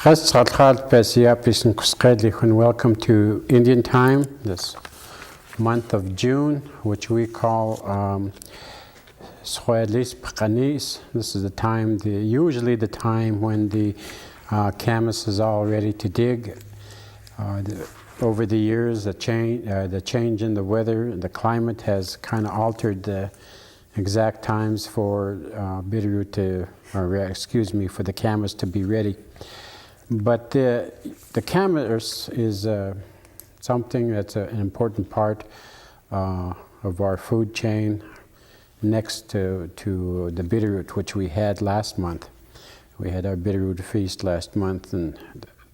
Welcome to Indian time, this month of June, which we call This is the time, usually the time when the camas is all ready to dig. Over the years, the change in the weather, the climate has kind of altered the exact times for Bitterroot for the camas to be ready. But the camas is something that's an important part of our food chain next to the Bitterroot, which we had last month. We had our Bitterroot feast last month, and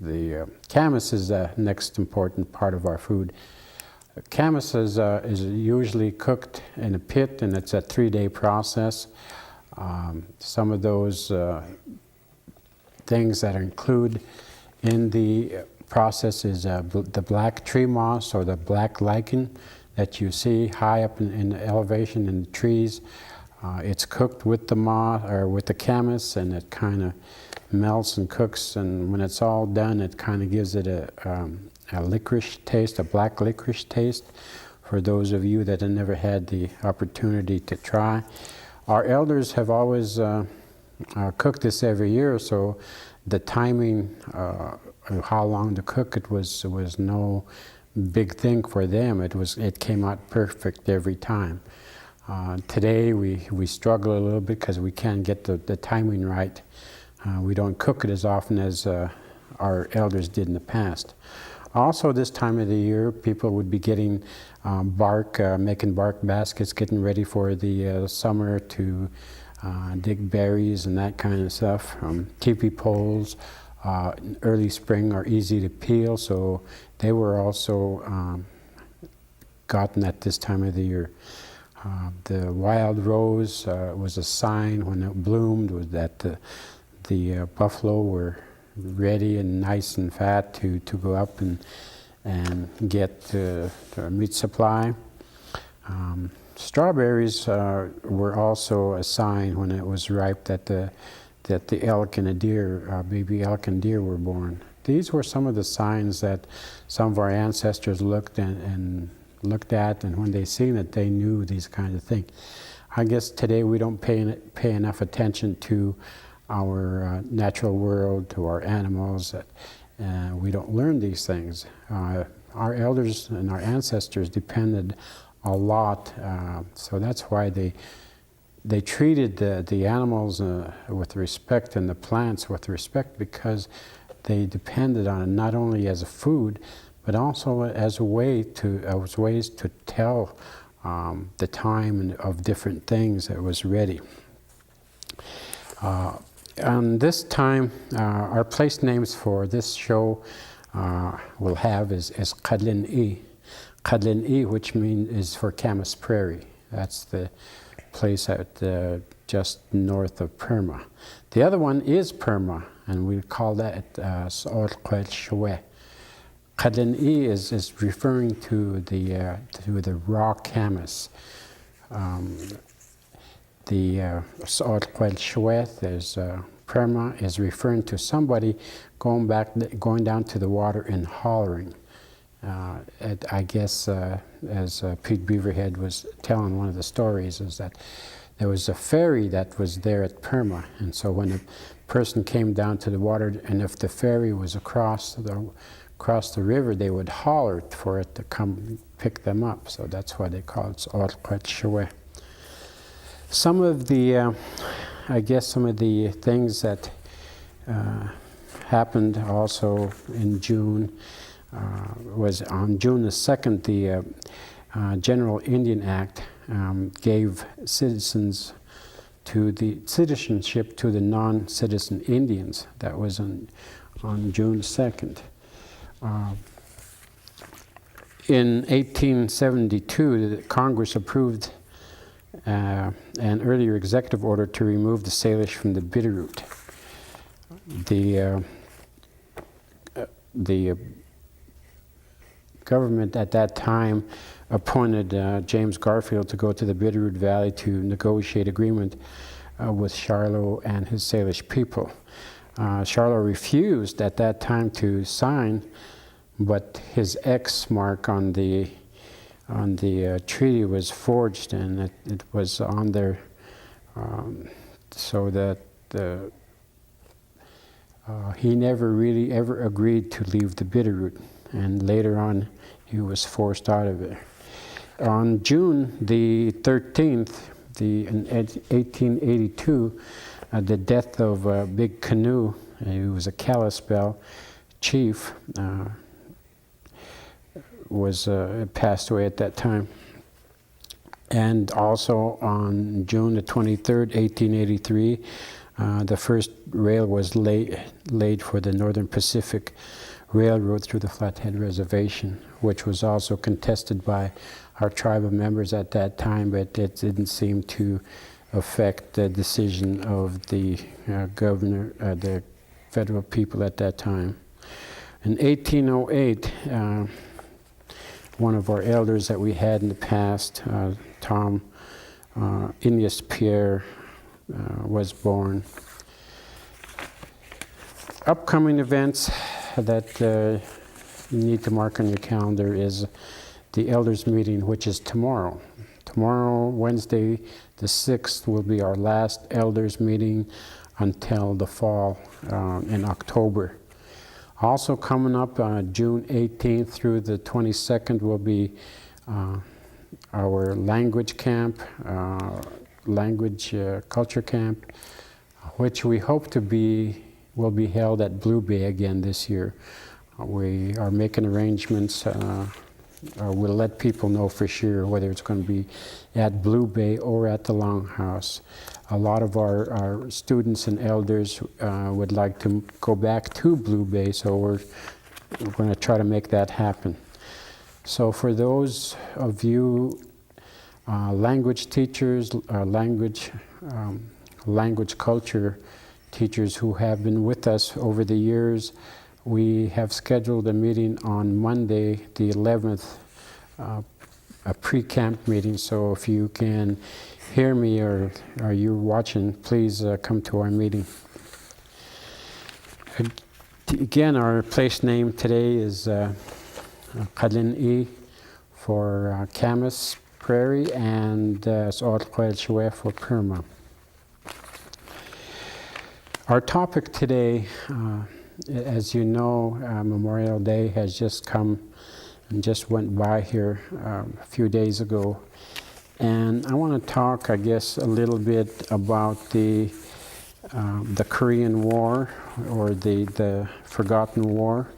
the camas is the next important part of our food. Camas is usually cooked in a pit, and it's a 3-day process. Some of those things that are included in the process is the black tree moss or the black lichen that you see high up in the elevation in the trees. It's cooked with the moss or with the camas, and it kind of melts and cooks, and when it's all done, it kind of gives it a licorice taste, a black licorice taste, for those of you that have never had the opportunity to try. Our elders have always cooked this every year, so the timing of how long to cook it was no big thing for them. It came out perfect every time. Today we struggle a little bit because we can't get the timing right. We don't cook it as often as our elders did in the past. Also, this time of the year, people would be getting bark, making bark baskets, getting ready for the summer to dig berries and that kind of stuff. Teepee poles, early spring are easy to peel, so they were also gotten at this time of the year. The wild rose was a sign when it bloomed, was that the buffalo were ready and nice and fat to go up and get their meat supply. Strawberries were also a sign when it was ripe that the elk and a deer, baby elk and deer were born. These were some of the signs that some of our ancestors looked at, and when they seen it, they knew these kind of things. I guess today we don't pay enough attention to our natural world, to our animals, that we don't learn these things. Our elders and our ancestors depended a lot, so that's why they treated the animals with respect and the plants with respect, because they depended on it not only as a food, but also as ways to tell the time of different things that was ready. On this time, our place names for this show we'll have is Cullooyah. Cullooyah, which is for Camas Prairie. That's the place at just north of Perma. The other one is Perma, and we call that Cullooyah. Cullooyah is referring to the raw camas. The Cullooyah, there's Perma, is referring to somebody going down to the water and hollering. I guess, as Pete Beaverhead was telling one of the stories, is that there was a ferry that was there at Perma, and so when a person came down to the water, and if the ferry was across the river, they would holler for it to come pick them up. So that's why they call it Cullooyah. Some of the, some of the things that happened also in June was on June the 2nd, the General Indian Act gave citizenship to the non-citizen Indians. That was on June 2nd. In 1872, the Congress approved an earlier executive order to remove the Salish from the Bitterroot. The government at that time appointed James Garfield to go to the Bitterroot Valley to negotiate agreement with Charlot and his Salish people. Charlotte refused at that time to sign, but his X mark on the treaty was forged, and it was on there so that he never really ever agreed to leave the Bitterroot, and later on he was forced out of it. On June the 13th, in 1882, the death of Big Canoe, he was a Kalispel chief, passed away at that time. And also on June the 23rd, 1883, the first rail was laid for the Northern Pacific Railroad through the Flathead Reservation, which was also contested by our tribal members at that time, but it didn't seem to affect the decision of the governor, the federal people at that time. In 1808, one of our elders that we had in the past, Tom Ignace Pierre, was born. Upcoming events that you need to mark on your calendar is the elders meeting, which is tomorrow. Tomorrow, Wednesday the 6th, will be our last elders meeting until the fall in October. Also coming up June 18th through the 22nd will be our language camp, culture camp, which we hope will be held at Blue Bay again this year. We are making arrangements. We'll let people know for sure whether it's going to be at Blue Bay or at the Longhouse. A lot of our students and elders would like to go back to Blue Bay, so we're going to try to make that happen. So for those of you language teachers, language culture teachers who have been with us over the years, we have scheduled a meeting on Monday, the 11th, a pre-camp meeting. So if you can hear me or you're watching, please come to our meeting. Again, our place name today is Kadin-i for Camas Prairie, and S'Otquel for Kerma. Our topic today, as you know, Memorial Day has just come and just went by here a few days ago. And I want to talk, I guess, a little bit about the Korean War, or the Forgotten War.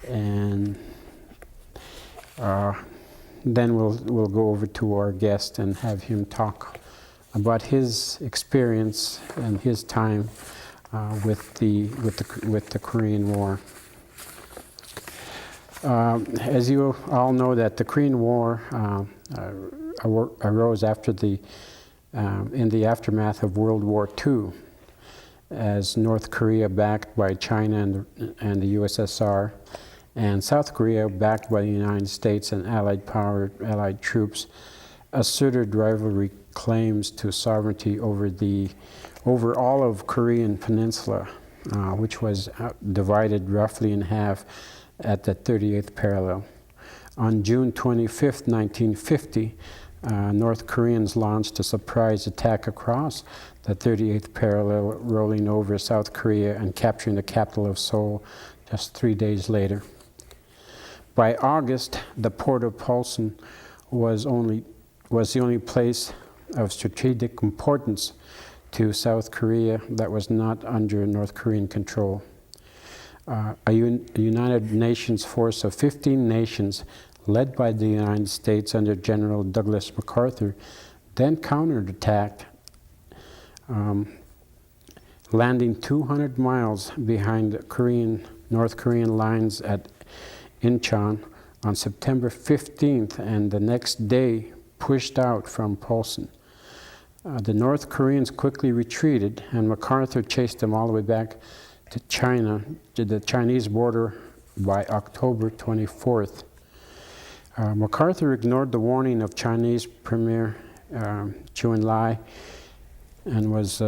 And then we'll go over to our guest and have him talk about his experience and his time with the Korean War. As you all know, that the Korean War arose after in the aftermath of World War II, as North Korea, backed by China and the USSR, and South Korea, backed by the United States and Allied troops, asserted rivalry claims to sovereignty over all of Korean Peninsula, which was divided roughly in half at the 38th parallel. On June 25th, 1950, North Koreans launched a surprise attack across the 38th parallel, rolling over South Korea and capturing the capital of Seoul just 3 days later. By August, the port of Polson was the only place of strategic importance to South Korea that was not under North Korean control. A United Nations force of 15 nations, led by the United States under General Douglas MacArthur, then counterattacked, landing 200 miles behind North Korean lines at Incheon on September 15th, and the next day pushed out from Polson. The North Koreans quickly retreated, and MacArthur chased them all the way back to China, to the Chinese border, by October 24th. MacArthur ignored the warning of Chinese Premier Zhou Enlai and was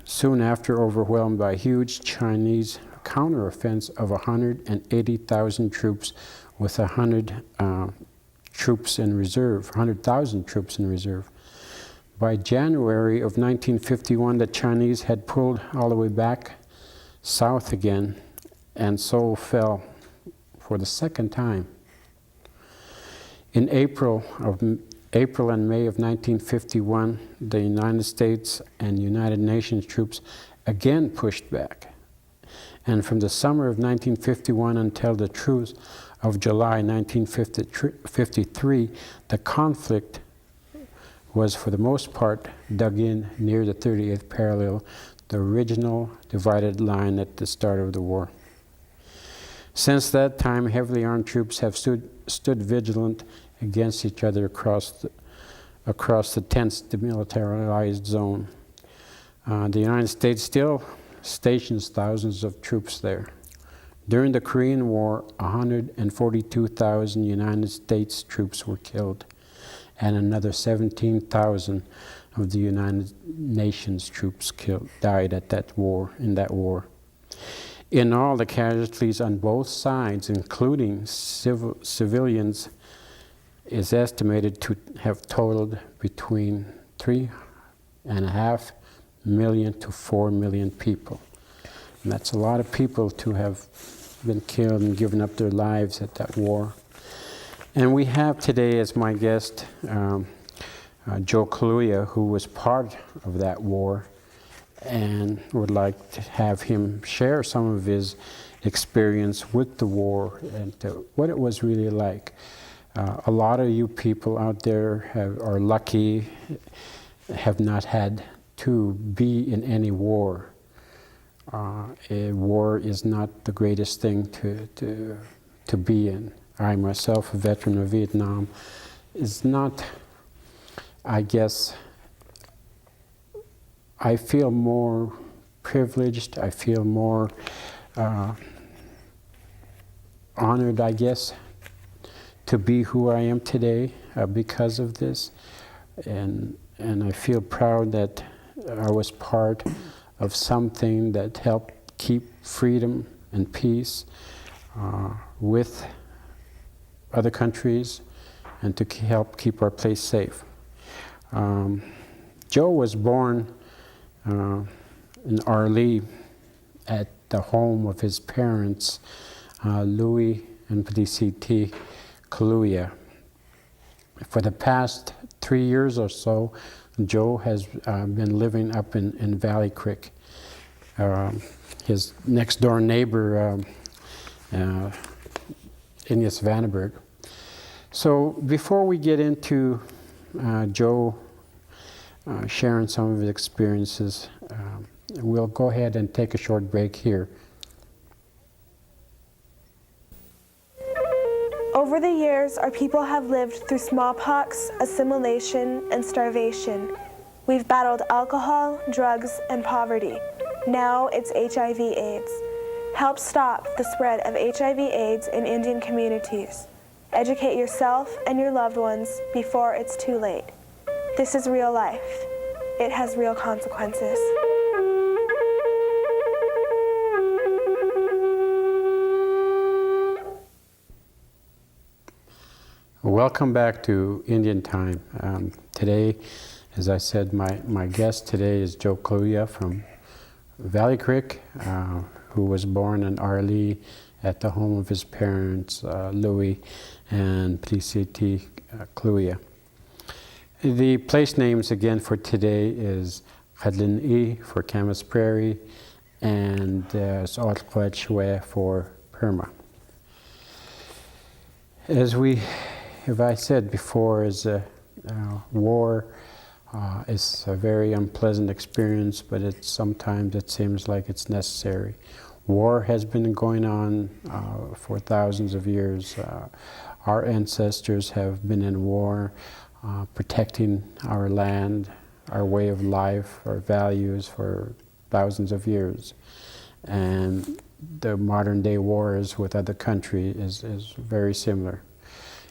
soon after overwhelmed by a huge Chinese counteroffensive of 180,000 troops with 100,000 troops in reserve. By January of 1951, the Chinese had pulled all the way back south again, and Seoul fell for the second time. In April and May of 1951, the United States and United Nations troops again pushed back. And from the summer of 1951 until the truce of July 1953, the conflict was for the most part dug in near the 38th parallel, the original divided line at the start of the war. Since that time, heavily armed troops have stood vigilant against each other across the tense demilitarized zone. The United States still stations thousands of troops there. During the Korean War, 142,000 United States troops were killed, and another 17,000 of the United Nations troops died in that war. In all, the casualties on both sides, including civilians, is estimated to have totaled between 3.5 million to 4 million people. And that's a lot of people to have been killed and given up their lives at that war. And we have today as my guest Joe Cullooyah, who was part of that war, and would like to have him share some of his experience with the war and what it was really like. A lot of you people out there are lucky, have not had to be in any war. A war is not the greatest thing to be in. I myself, a veteran of Vietnam, is not, I guess, I feel more privileged, I feel more honored, I guess, to be who I am today because of this. And I feel proud that I was part of something that helped keep freedom and peace with other countries and to help keep our place safe. Joe was born in Arlee at the home of his parents, Louis and Petite Cullooyah. For the past 3 years or so, Joe has been living up in Valley Creek. His next door neighbor, Ines Vandenberg. So before we get into Joe sharing some of his experiences, we'll go ahead and take a short break here. Over the years, our people have lived through smallpox, assimilation, and starvation. We've battled alcohol, drugs, and poverty. Now it's HIV/AIDS. Help stop the spread of HIV/AIDS in Indian communities. Educate yourself and your loved ones before it's too late. This is real life. It has real consequences. Welcome back to Indian Time. Today, as I said, my guest today is Joe Cullooyah from Valley Creek, who was born in Arlee at the home of his parents, Louis and Petite Cullooyah. The place names again for today is Khadlin-E for Camas Prairie and S'Otquetchwe for Perma. As I said before, war is a very unpleasant experience, but sometimes it seems like it's necessary. War has been going on for thousands of years. Our ancestors have been in war, protecting our land, our way of life, our values for thousands of years. And the modern day wars with other countries is very similar.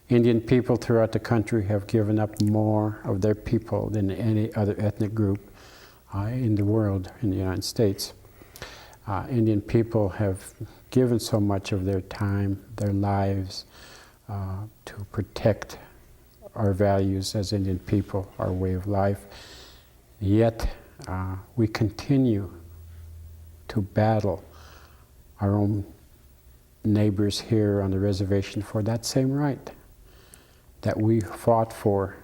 Indian people throughout the country have given up more of their people than any other ethnic group in the world, in the United States. Indian people have given so much of their time, their lives, to protect our values as Indian people, our way of life. Yet we continue to battle our own neighbors here on the reservation for that same right that we fought for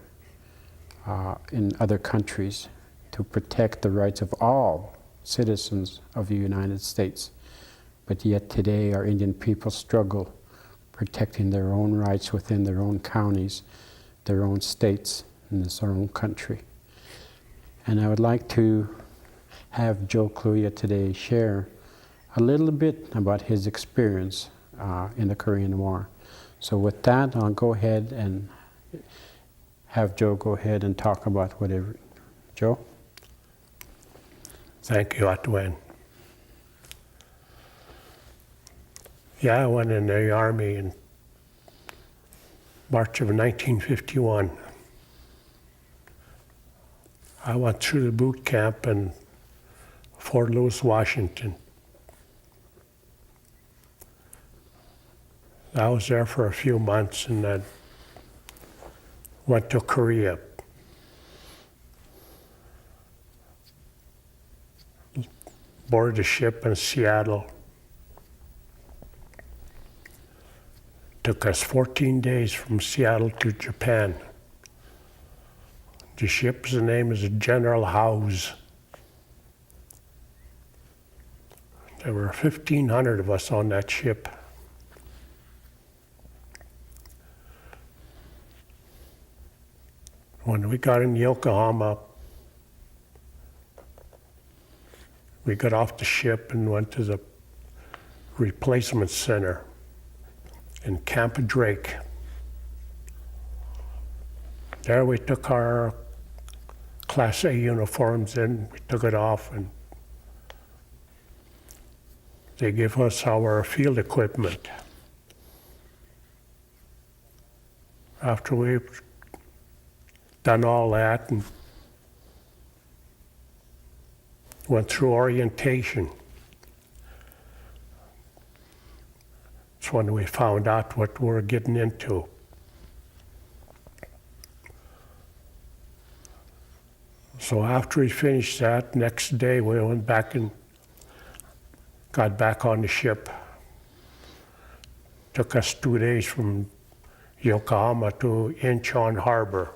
in other countries, to protect the rights of all citizens of the United States. But yet today our Indian people struggle protecting their own rights within their own counties, their own states, in this our own country. And I would like to have Joe Cullooyah today share a little bit about his experience in the Korean War. So with that, I'll go ahead and have Joe go ahead and talk about whatever. Joe? Thank you, Atwin. Yeah, I went in the Army in March of 1951. I went through the boot camp in Fort Lewis, Washington. I was there for a few months and then went to Korea. Boarded a ship in Seattle. Took us 14 days from Seattle to Japan. The ship's name is General House. There were 1,500 of us on that ship. When we got in Yokohama, we got off the ship and went to the replacement center in Camp Drake. There we took our Class A uniforms in, we took it off, and they gave us our field equipment. After we've done all that and went through orientation, it's when we found out what we were getting into. So after we finished that, next day we went back and got back on the ship. Took us 2 days from Yokohama to Incheon Harbor.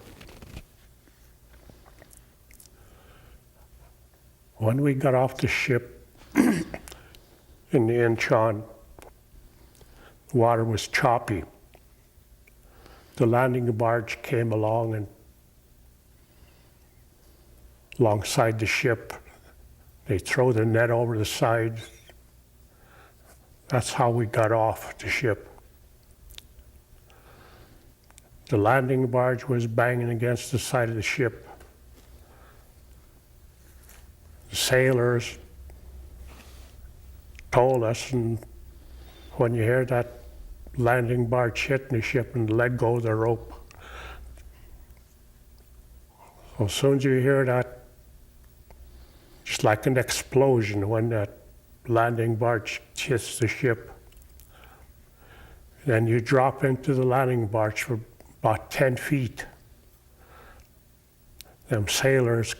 When we got off the ship in the Incheon, the water was choppy. The landing barge came along and alongside the ship, they throw the net over the side. That's how we got off the ship. The landing barge was banging against the side of the ship. The sailors told us, and when you hear that landing barge hitting the ship and let go of the rope, so as soon as you hear that, it's like an explosion when that landing barge hits the ship. Then you drop into the landing barge for about 10 feet. Them sailors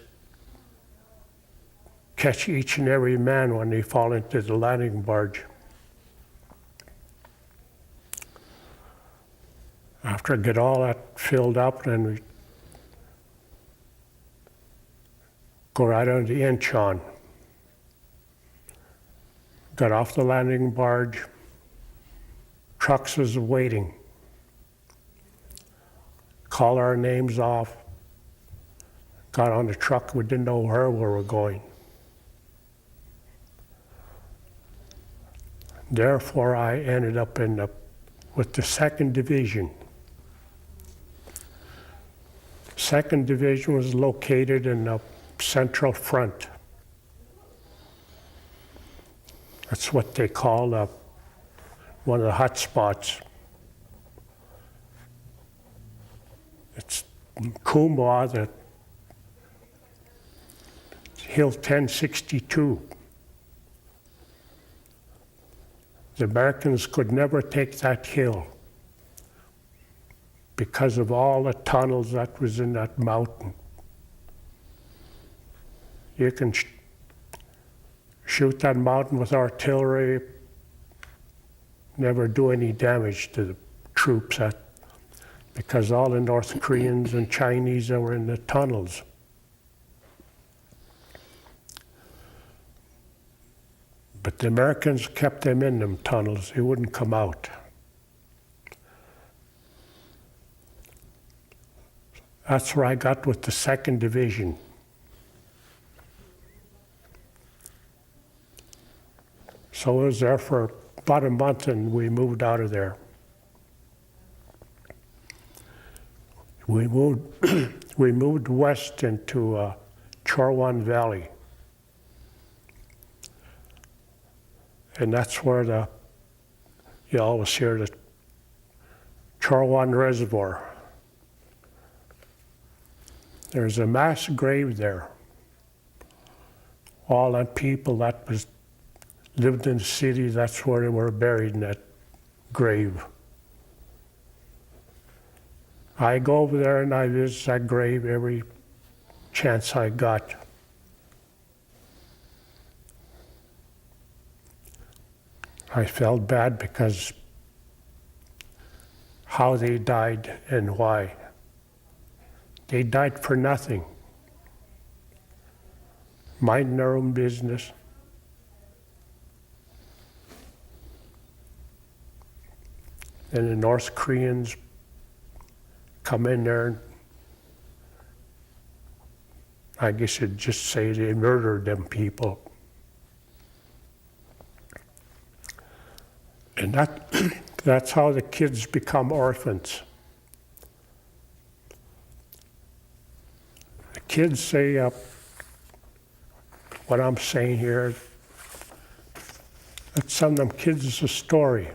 catch each and every man when they fall into the landing barge. After I get all that filled up, then we go right on to Incheon. Got off the landing barge, trucks was waiting. Call our names off, got on the truck, we didn't know where we were going. Therefore, I ended up with the 2nd Division. 2nd Division was located in the Central Front. That's what they call one of the hot spots. It's Cullooyah, Hill 1062. The Americans could never take that hill because of all the tunnels that was in that mountain. You can shoot that mountain with artillery, never do any damage to the troops because all the North Koreans and Chinese that were in the tunnels. But the Americans kept them in them tunnels. They wouldn't come out. That's where I got with the 2nd Division. So I was there for about a month and we moved out of there. We moved west into Chorwan Valley. And that's where you always hear the Chorwan Reservoir. There's a mass grave there. All the people that lived in the city, that's where they were buried, in that grave. I go over there and I visit that grave every chance I got. I felt bad because how they died and why. They died for nothing, minding their own business. And the North Koreans come in there, and I guess you'd just say they murdered them people. And that's how the kids become orphans. The kids say, what I'm saying here, that some of them kids is a story.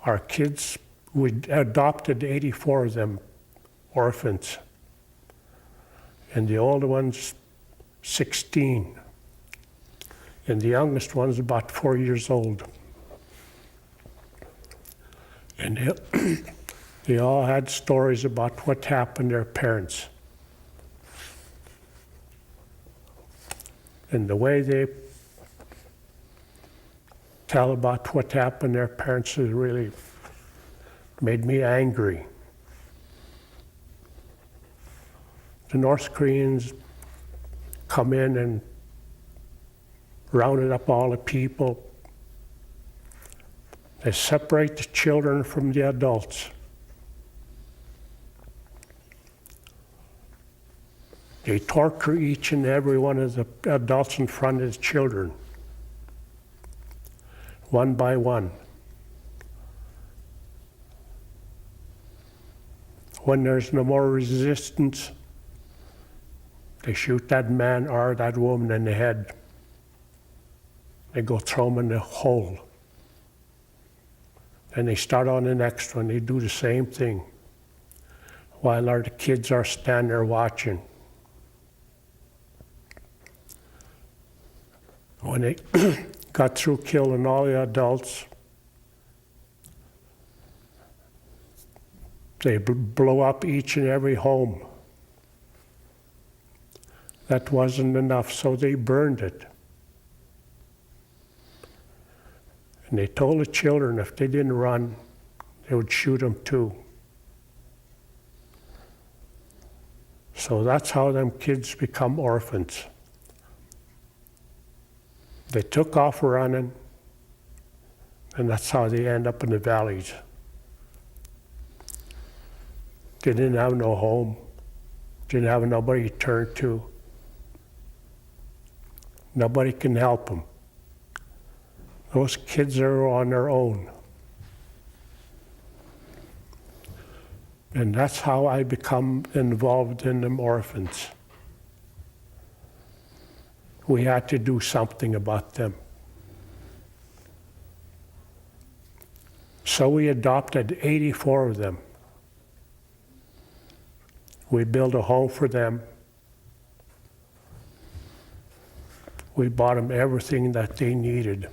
Our kids, we adopted 84 of them orphans. And the older one's 16. And the youngest one's about 4 years old. And they all had stories about what happened to their parents. And the way they tell about what happened to their parents has really made me angry. The North Koreans come in and rounded up all the people. They separate the children from the adults. They torture each and every one of the adults in front of the children, one by one. When there's no more resistance, they shoot that man or that woman in the head. They go throw them in the hole. And they start on the next one. They do the same thing while our kids are standing there watching. When they got through killing all the adults, they blow up each and every home. That wasn't enough, so they burned it. And they told the children if they didn't run, they would shoot them too. So that's how them kids become orphans. They took off running, and that's how they end up in the valleys. They didn't have no home, didn't have nobody to turn to. Nobody can help them. Those kids are on their own. And that's how I become involved in them orphans. We had to do something about them. So we adopted 84 of them. We built a home for them. We bought them everything that they needed.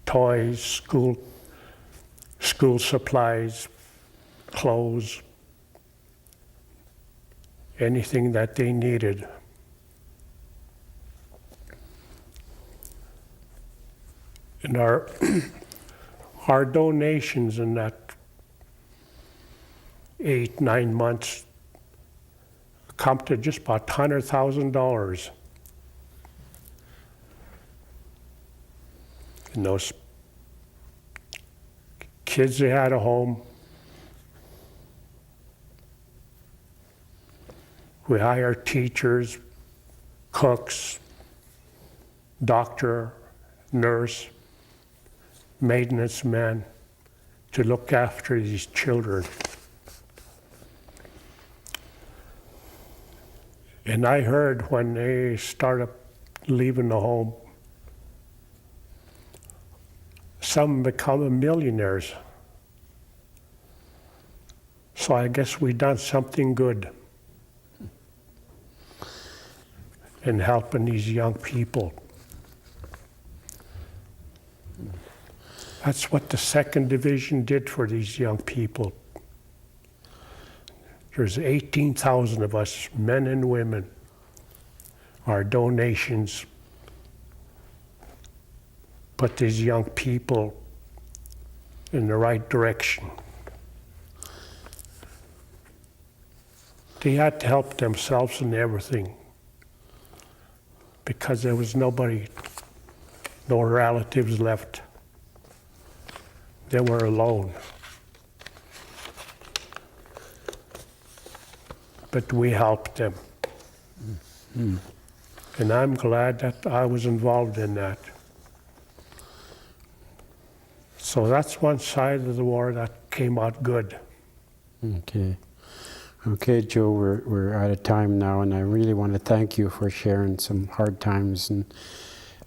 Toys, school supplies, clothes, anything that they needed. And our donations in that 8-9 months come to just about $100,000. And those kids that had a home, we hired teachers, cooks, doctor, nurse, maintenance man to look after these children. And I heard when they started leaving the home, some become millionaires. So I guess we done something good in helping these young people. That's what the 2nd Division did for these young people. There's 18,000 of us, men and women. Our donations put these young people in the right direction. They had to help themselves in everything because there was nobody, no relatives left. They were alone. But we helped them. Mm-hmm. And I'm glad that I was involved in that. So that's one side of the war that came out good. Okay. Okay, Joe, we're out of time now, and I really want to thank you for sharing some hard times and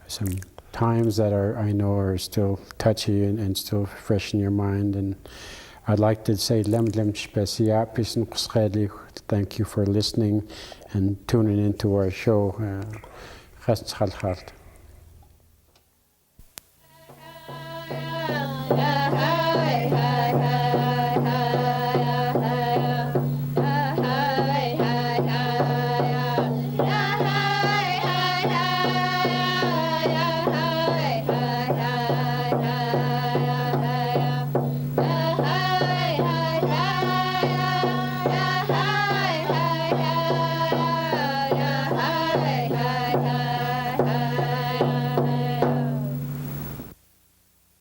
some times that I know are still touchy and still fresh in your mind. And I'd like to say thank you for listening and tuning into our show.